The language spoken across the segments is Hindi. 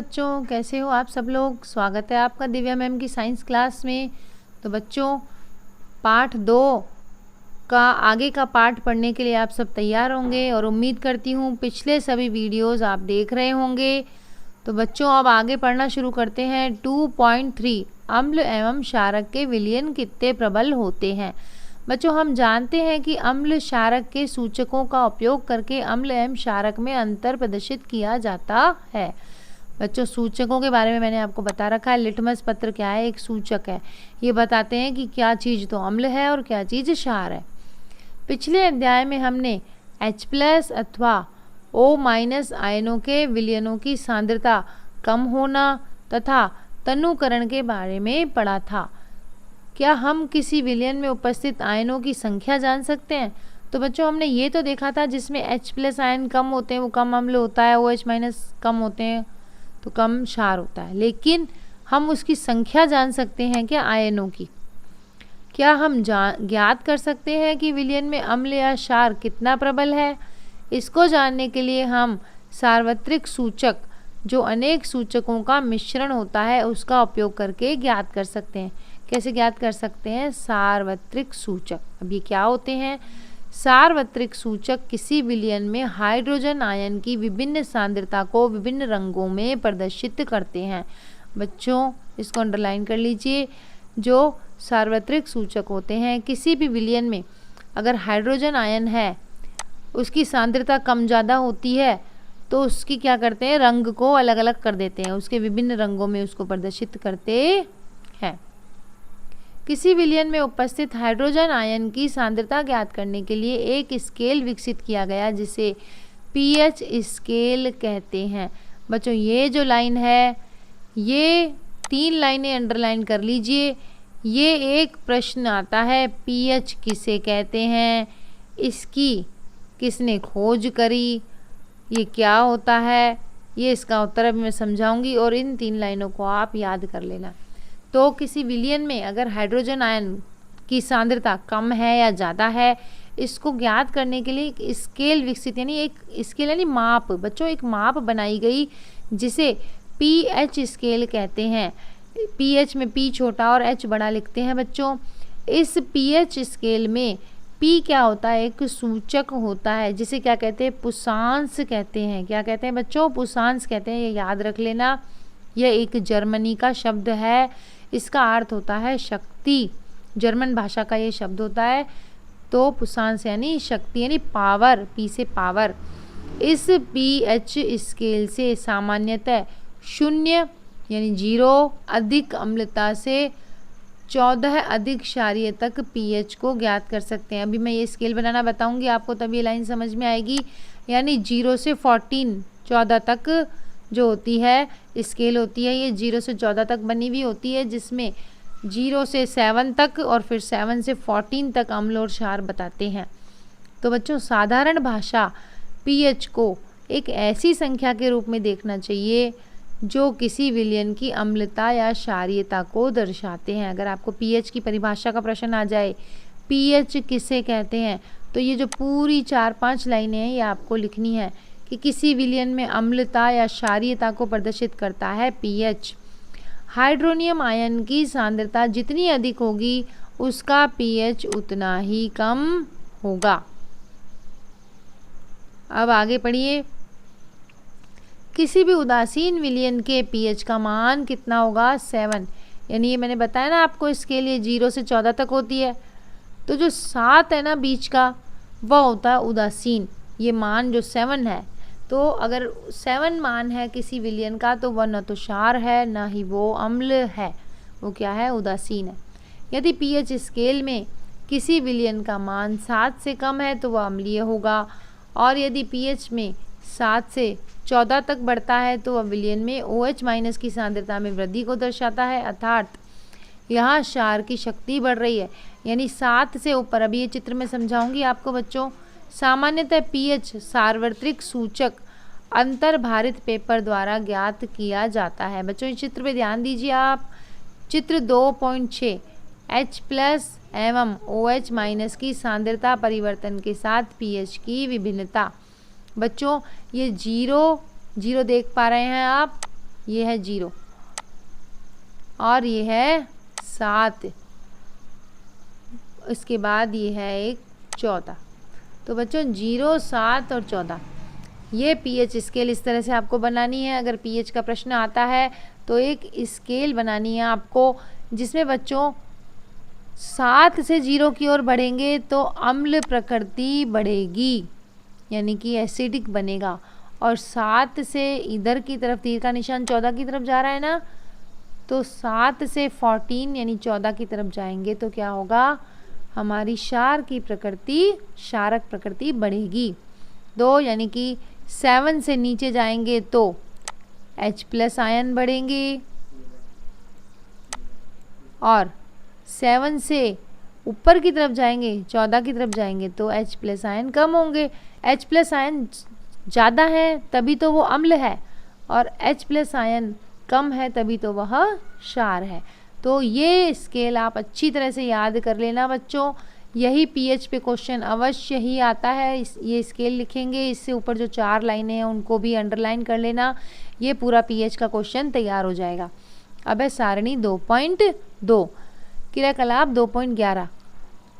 बच्चों, कैसे हो आप सब लोग। स्वागत है आपका दिव्या मैम की साइंस क्लास में। तो बच्चों, पाठ 2 का आगे का पाठ पढ़ने के लिए आप सब तैयार होंगे और उम्मीद करती हूँ पिछले सभी वीडियोस आप देख रहे होंगे। तो बच्चों, अब आगे पढ़ना शुरू करते हैं। 2.3 अम्ल एवं क्षारक के विलयन कितने प्रबल होते हैं। बच्चों, हम जानते हैं कि अम्ल क्षारक के सूचकों का उपयोग करके अम्ल एवं क्षारक में अंतर प्रदर्शित किया जाता है। बच्चों, सूचकों के बारे में मैंने आपको बता रखा है। लिटमस पत्र क्या है? एक सूचक है। ये बताते हैं कि क्या चीज़ तो अम्ल है और क्या चीज़ क्षार है। पिछले अध्याय में हमने H+ अथवा O- आयनों के विलयनों की सांद्रता कम होना तथा तनुकरण के बारे में पढ़ा था। क्या हम किसी विलयन में उपस्थित आयनों की संख्या जान सकते हैं? तो बच्चों, हमने ये तो देखा था जिसमें H+ आयन कम होते हैं वो कम अम्ल होता है, OH- कम होते हैं तो कम क्षार होता है। लेकिन हम उसकी संख्या जान सकते हैं क्या आयनों की? क्या हम ज्ञात कर सकते हैं कि विलयन में अम्ल या क्षार कितना प्रबल है? इसको जानने के लिए हम सार्वत्रिक सूचक, जो अनेक सूचकों का मिश्रण होता है, उसका उपयोग करके ज्ञात कर सकते हैं। कैसे ज्ञात कर सकते हैं? सार्वत्रिक सूचक। अब ये क्या होते हैं? सार्वत्रिक सूचक किसी विलयन में हाइड्रोजन आयन की विभिन्न सांद्रता को विभिन्न रंगों में प्रदर्शित करते हैं। बच्चों, इसको अंडरलाइन कर लीजिए। जो सार्वत्रिक सूचक होते हैं, किसी भी विलयन में अगर हाइड्रोजन आयन है, उसकी सांद्रता कम ज़्यादा होती है तो उसकी क्या करते हैं? रंग को अलग अलग कर देते हैं, उसके विभिन्न रंगों में उसको प्रदर्शित करते हैं। किसी विलयन में उपस्थित हाइड्रोजन आयन की सांद्रता ज्ञात करने के लिए एक स्केल विकसित किया गया जिसे पीएच स्केल कहते हैं। बच्चों, ये जो लाइन है, ये 3 लाइनें अंडरलाइन कर लीजिए। ये एक प्रश्न आता है, पीएच किसे कहते हैं, इसकी किसने खोज करी, ये क्या होता है, ये इसका उत्तर अभी मैं समझाऊंगी और इन 3 लाइनों को आप याद कर लेना। तो किसी विलयन में अगर हाइड्रोजन आयन की सांद्रता कम है या ज़्यादा है, इसको ज्ञात करने के लिए एक स्केल विकसित, यानी एक स्केल यानी माप। बच्चों, एक माप बनाई गई जिसे पीएच स्केल कहते हैं। पीएच में पी छोटा और एच बड़ा लिखते हैं। बच्चों, इस पीएच स्केल में पी क्या होता है? एक सूचक होता है जिसे क्या कहते हैं? पुशांश कहते हैं। क्या कहते हैं बच्चों? पुशांश कहते हैं। ये याद रख लेना। यह एक जर्मनी का शब्द है। इसका अर्थ होता है शक्ति। जर्मन भाषा का ये शब्द होता है। तो पुशांश यानी शक्ति, यानी पावर। पी से पावर। इस पीएच स्केल से सामान्यतः 0 यानी 0 अधिक अम्लता से 14 अधिक क्षारीय तक पीएच को ज्ञात कर सकते हैं। अभी मैं ये स्केल बनाना बताऊंगी आपको, तब ये लाइन समझ में आएगी। यानी 0 से 14 तक जो होती है स्केल होती है, ये 0 से 14 तक बनी हुई होती है, जिसमें 0 से 7 तक और फिर 7 से 14 तक अम्ल और क्षार बताते हैं। तो बच्चों, साधारण भाषा पीएच को एक ऐसी संख्या के रूप में देखना चाहिए जो किसी विलयन की अम्लता या क्षारीयता को दर्शाते हैं। अगर आपको पीएच की परिभाषा का प्रश्न आ जाए, पीएच किसे कहते हैं, तो ये जो पूरी 4-5 लाइनें हैं ये आपको लिखनी है कि किसी विलयन में अम्लता या क्षारीयता को प्रदर्शित करता है पीएच। हाइड्रोनियम आयन की सांद्रता जितनी अधिक होगी उसका पीएच उतना ही कम होगा। अब आगे पढ़िए। किसी भी उदासीन विलयन के पीएच का मान कितना होगा? 7। यानी ये मैंने बताया ना आपको, इसके लिए 0 से 14 तक होती है। तो जो 7 है ना बीच का, वह होता है उदासीन। ये मान जो 7 है, तो अगर 7 मान है किसी विलयन का, तो वह न तो क्षार है न ही वो अम्ल है, वो क्या है? उदासीन है। यदि पीएच स्केल में किसी विलयन का मान 7 से कम है तो वह अम्लीय होगा, और यदि पीएच में 7 से 14 तक बढ़ता है तो वह विलयन में OH- की सांद्रता में वृद्धि को दर्शाता है, अर्थात यहाँ क्षार की शक्ति बढ़ रही है। यानी 7 से ऊपर, अभी ये चित्र में समझाऊंगी आपको बच्चों। सामान्यतः पीएच सार्वत्रिक सूचक अंतर्भारित पेपर द्वारा ज्ञात किया जाता है। बच्चों, इस चित्र पे ध्यान दीजिए आप। चित्र 2.6 H+ एवं OH- की सांद्रता परिवर्तन के साथ पीएच की विभिन्नता। बच्चों, ये 0 देख पा रहे हैं आप, ये है 0 और ये है 7, इसके बाद ये है एक 14। तो बच्चों 0, 7 और 14 ये पीएच स्केल इस तरह से आपको बनानी है। अगर पीएच का प्रश्न आता है तो एक स्केल बनानी है आपको, जिसमें बच्चों 7 से 0 की ओर बढ़ेंगे तो अम्ल प्रकृति बढ़ेगी, यानी कि एसिडिक बनेगा। और 7 से इधर की तरफ तीर का निशान 14 की तरफ जा रहा है ना, तो 7 से 14 यानी 14 की तरफ जाएंगे तो क्या होगा, हमारी क्षार की प्रकृति, क्षारक प्रकृति बढ़ेगी। 2 यानी कि 7 से नीचे जाएंगे तो H+ आयन बढ़ेंगे, और 7 से ऊपर की तरफ जाएंगे, 14 की तरफ जाएंगे तो H+ आयन कम होंगे। H+ आयन ज़्यादा है तभी तो वो अम्ल है, और H+ आयन कम है तभी तो वह क्षार है। तो ये स्केल आप अच्छी तरह से याद कर लेना बच्चों, यही पीएच पे क्वेश्चन अवश्य ही आता है। ये स्केल लिखेंगे, इससे ऊपर जो 4 लाइनें हैं उनको भी अंडरलाइन कर लेना, ये पूरा पीएच का क्वेश्चन तैयार हो जाएगा। अब है सारणी 2.2 क्रियाकलाप 2.11।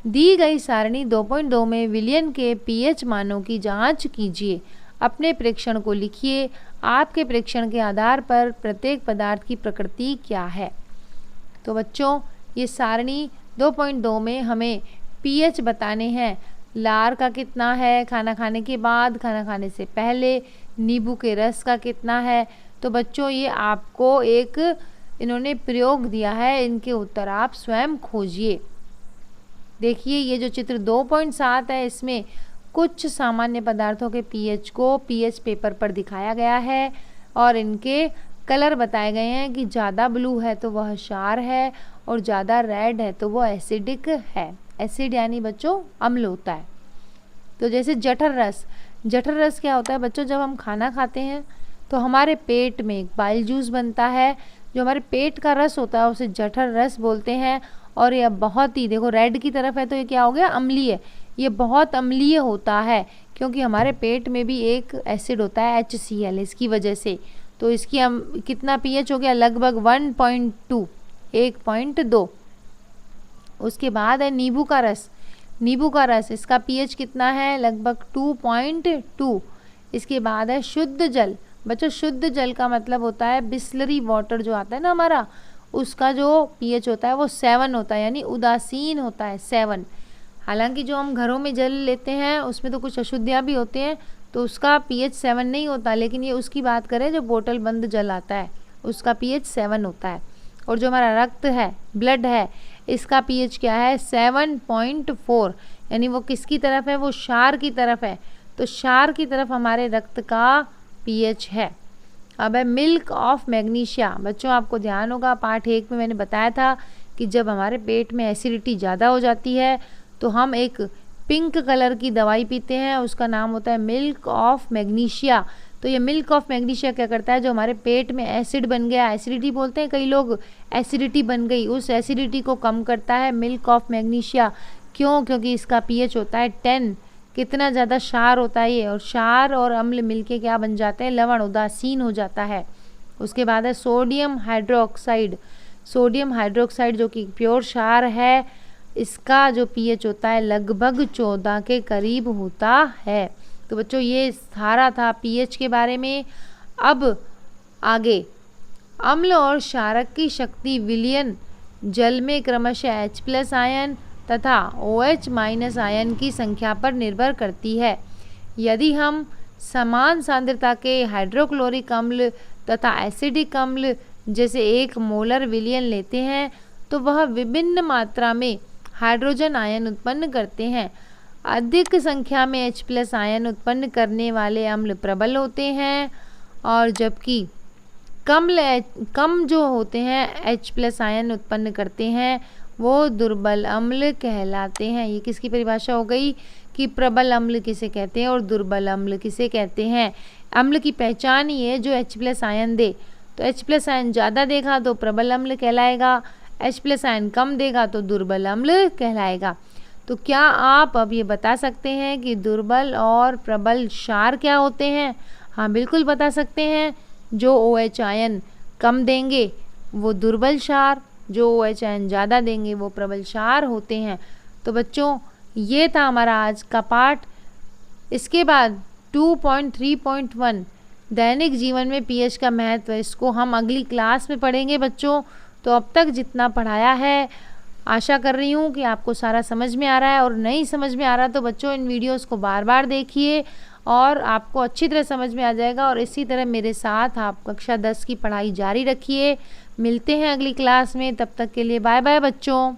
दी गई सारणी 2.2 में विलयन के पीएच मानों की जांच कीजिए, अपने प्रेक्षण को लिखिए। आपके प्रेक्षण के आधार पर प्रत्येक पदार्थ की प्रकृति क्या है। तो बच्चों ये सारणी 2.2 में हमें पीएच बताने हैं। लार का कितना है खाना खाने के बाद, खाना खाने से पहले, नींबू के रस का कितना है। तो बच्चों ये आपको एक इन्होंने प्रयोग दिया है, इनके उत्तर आप स्वयं खोजिए। देखिए ये जो चित्र 2.7 है इसमें कुछ सामान्य पदार्थों के पीएच को पीएच पेपर पर दिखाया गया है और इनके कलर बताए गए हैं कि ज़्यादा ब्लू है तो वह क्षार है और ज़्यादा रेड है तो वह एसिडिक है। एसिड यानी बच्चों अम्ल होता है। तो जैसे जठर रस, जठर रस क्या होता है बच्चों, जब हम खाना खाते हैं तो हमारे पेट में एक बाइल जूस बनता है, जो हमारे पेट का रस होता है उसे जठर रस बोलते हैं। और यह बहुत ही, देखो रेड की तरफ है तो ये क्या हो गया, अम्लीय। ये बहुत अम्लीय होता है क्योंकि हमारे पेट में भी एक एसिड होता है HCl, इसकी वजह से। तो इसकी हम कितना पीएच हो गया, लगभग 1.2, 1.2। उसके बाद है नींबू का रस, नींबू का रस इसका पीएच कितना है, लगभग 2.2। इसके बाद है शुद्ध जल। बच्चों शुद्ध जल का मतलब होता है बिस्लरी वाटर जो आता है ना हमारा, उसका जो पीएच होता है वो 7 होता है, यानी उदासीन होता है 7। हालांकि जो हम घरों में जल लेते हैं उसमें तो कुछ अशुद्धियाँ भी होते हैं तो उसका पीएच 7 नहीं होता, लेकिन ये उसकी बात करें जो बोतल बंद जल आता है उसका पीएच 7 होता है। और जो हमारा रक्त है, ब्लड है, इसका पीएच क्या है, 7.4, यानी वो किसकी तरफ है, वो क्षार की तरफ है। तो क्षार की तरफ हमारे रक्त का पीएच है। अब है मिल्क ऑफ मैग्नीशिया। बच्चों आपको ध्यान होगा पार्ट 1 में मैंने बताया था कि जब हमारे पेट में एसिडिटी ज़्यादा हो जाती है तो हम एक पिंक कलर की दवाई पीते हैं, उसका नाम होता है मिल्क ऑफ मैग्नीशिया। तो ये मिल्क ऑफ मैग्नीशिया क्या करता है, जो हमारे पेट में एसिड बन गया, एसिडिटी बोलते हैं कई लोग, एसिडिटी बन गई, उस एसिडिटी को कम करता है मिल्क ऑफ मैग्नीशिया। क्यों, क्योंकि इसका पीएच होता है 10। कितना ज़्यादा क्षार होता है ये, और क्षार और अम्ल मिलके क्या बन जाते हैं, लवण, उदासीन हो जाता है। उसके बाद है सोडियम हाइड्रोक्साइड। सोडियम हाइड्रोक्साइड जो कि प्योर क्षार है, इसका जो पीएच होता है लगभग 14 के करीब होता है। तो बच्चों ये सारा था पीएच के बारे में। अब आगे अम्ल और क्षारक की शक्ति विलयन जल में क्रमशः H+ आयन तथा OH- आयन की संख्या पर निर्भर करती है। यदि हम समान सांद्रता के हाइड्रोक्लोरिक अम्ल तथा एसिडिक अम्ल जैसे 1 मोलर विलयन लेते हैं तो वह विभिन्न मात्रा में हाइड्रोजन आयन उत्पन्न करते हैं। अधिक संख्या में H+ आयन उत्पन्न करने वाले अम्ल प्रबल होते हैं, और जबकि कम जो होते हैं H+ आयन उत्पन्न करते हैं वो दुर्बल अम्ल कहलाते हैं। ये किसकी परिभाषा हो गई कि प्रबल अम्ल किसे कहते हैं और दुर्बल अम्ल किसे कहते हैं। अम्ल की पहचान ही है जो H+ आयन दे। तो H+ आयन ज़्यादा देगा तो प्रबल अम्ल कहलाएगा, H+ आयन कम देगा तो दुर्बल अम्ल कहलाएगा। तो क्या आप अब ये बता सकते हैं कि दुर्बल और प्रबल क्षार क्या होते हैं? हाँ बिल्कुल बता सकते हैं। जो OH आयन कम देंगे वो दुर्बल क्षार, जो OH आयन ज़्यादा देंगे वो प्रबल क्षार होते हैं। तो बच्चों ये था हमारा आज का पाठ। इसके बाद 2.3.1 दैनिक जीवन में pH का महत्व, इसको हम अगली क्लास में पढ़ेंगे बच्चों। तो अब तक जितना पढ़ाया है आशा कर रही हूँ कि आपको सारा समझ में आ रहा है, और नहीं समझ में आ रहा तो बच्चों इन वीडियोस को बार बार देखिए और आपको अच्छी तरह समझ में आ जाएगा। और इसी तरह मेरे साथ आप कक्षा 10 की पढ़ाई जारी रखिए। मिलते हैं अगली क्लास में, तब तक के लिए बाय बाय बच्चों।